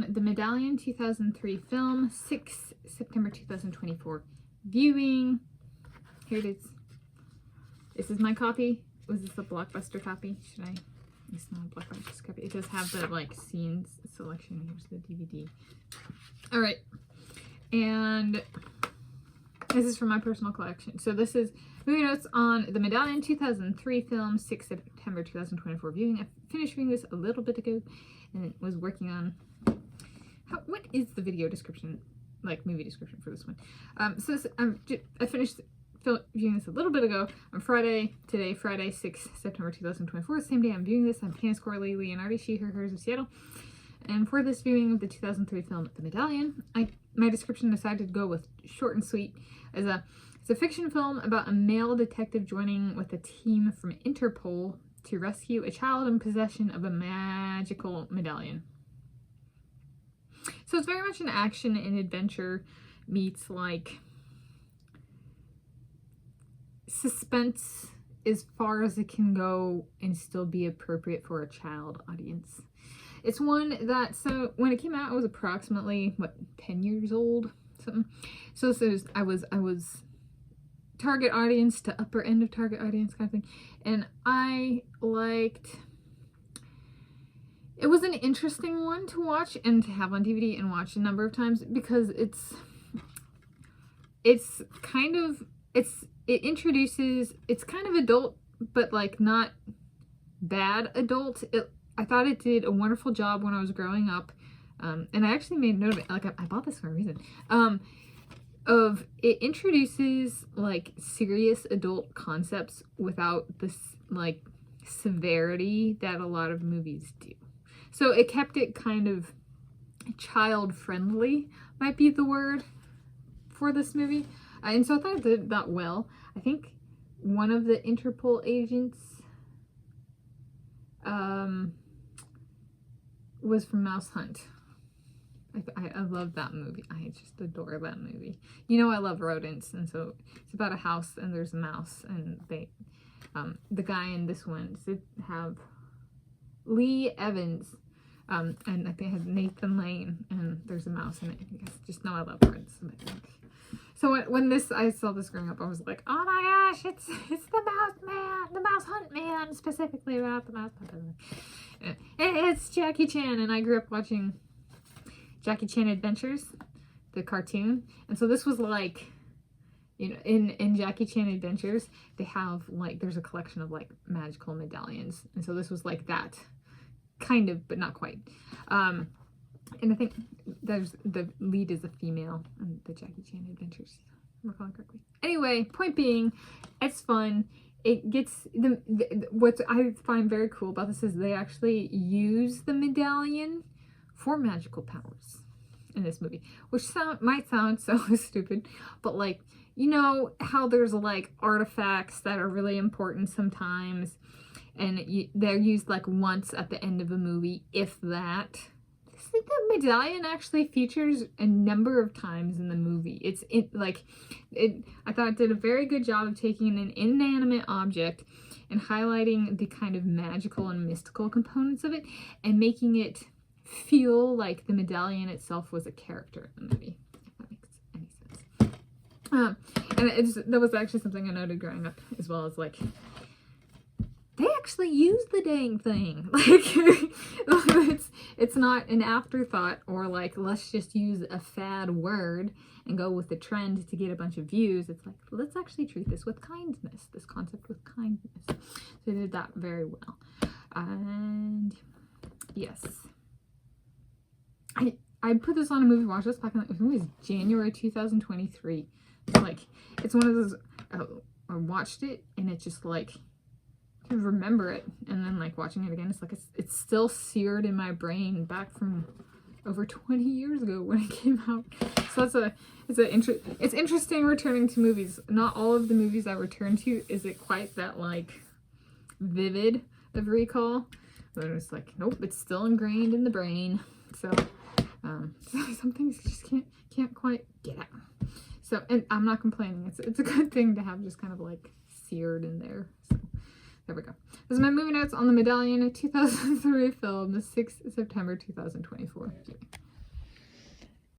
the Medallion 2003 film, 6 September 2024 viewing. Here it is. This is my copy. Was this a Blockbuster copy? Should I? It's not a Blockbuster copy. It does have the like scenes selection. Here's the DVD. All right, and this is from my personal collection. So this is movie notes on the Medallion 2003 film, 6 September 2024 viewing. I finished viewing this a little bit ago and was working on what is the video description, like movie description for this one. So this, I finished viewing this a little bit ago on Friday, 6 September 2024, same day I'm viewing this. I'm Tanis Coralee Leonhardi, she, her, hers of Seattle. And for this viewing of the 2003 film, The Medallion, my description decided to go with short and sweet. It's a fiction film about a male detective joining with a team from Interpol to rescue a child in possession of a magical medallion. So it's very much an action and adventure meets like suspense as far as it can go and still be appropriate for a child audience. It's one that, so when it came out, I was approximately, what, 10 years old? Something. So this is, I was target audience to upper end of target audience kind of thing. And I liked, it was an interesting one to watch and to have on DVD and watch a number of times because it's kind of, it introduces, it's kind of adult, but like not bad adult. I thought it did a wonderful job when I was growing up. And I actually made note of it, like I bought this for a reason. Of it introduces like serious adult concepts without this like severity that a lot of movies do. So it kept it kind of child friendly, might be the word for this movie. And so I thought it did that well. I think one of the Interpol agents was from Mouse Hunt. I love that movie. I just adore that movie. You know I love rodents, and so it's about a house and there's a mouse, and they, the guy in this one have Lee Evans, and I think it has Nathan Lane, and there's a mouse in it. You guys just know I love rodents. So when I saw this growing up, I was like, oh my gosh, it's the Mouse Man, the Mouse Hunt Man, specifically about the Mouse Hunt. It's Jackie Chan, and I grew up watching Jackie Chan Adventures, the cartoon. And so this was like, you know, in Jackie Chan Adventures, they have like, there's a collection of like magical medallions. And so this was like that, kind of, but not quite. And I think there's the lead is a female in the Jackie Chan Adventures, if I'm recalling correctly. Anyway, point being, it's fun. It gets what I find very cool about this is they actually use the medallion for magical powers in this movie, which might sound so stupid, but like, you know how there's like artifacts that are really important sometimes, and they're used like once at the end of a movie, if that. The medallion actually features a number of times in the movie. I thought it did a very good job of taking an inanimate object and highlighting the kind of magical and mystical components of it and making it feel like the medallion itself was a character in the movie, if that makes any sense. And that was actually something I noted growing up, as well as like, they actually use the dang thing. Like, it's not an afterthought or like, let's just use a fad word and go with the trend to get a bunch of views. It's like, let's actually treat this with kindness, this concept with kindness. So they did that very well. And yes, I put this on a movie watch list back in, it was January 2023. So like, it's one of those, I watched it and it just like, I remember it, and then like watching it again, it's like it's still seared in my brain back from over 20 years ago when it came out. So it's interesting returning to movies. Not all of the movies I return to is it quite that like vivid of recall, but it's like, nope, it's still ingrained in the brain. So some things you just can't quite get out. So, and I'm not complaining. It's a good thing to have just kind of like seared in there. So there we go. This is my movie notes on the Medallion 2003 film, the 6th September 2024.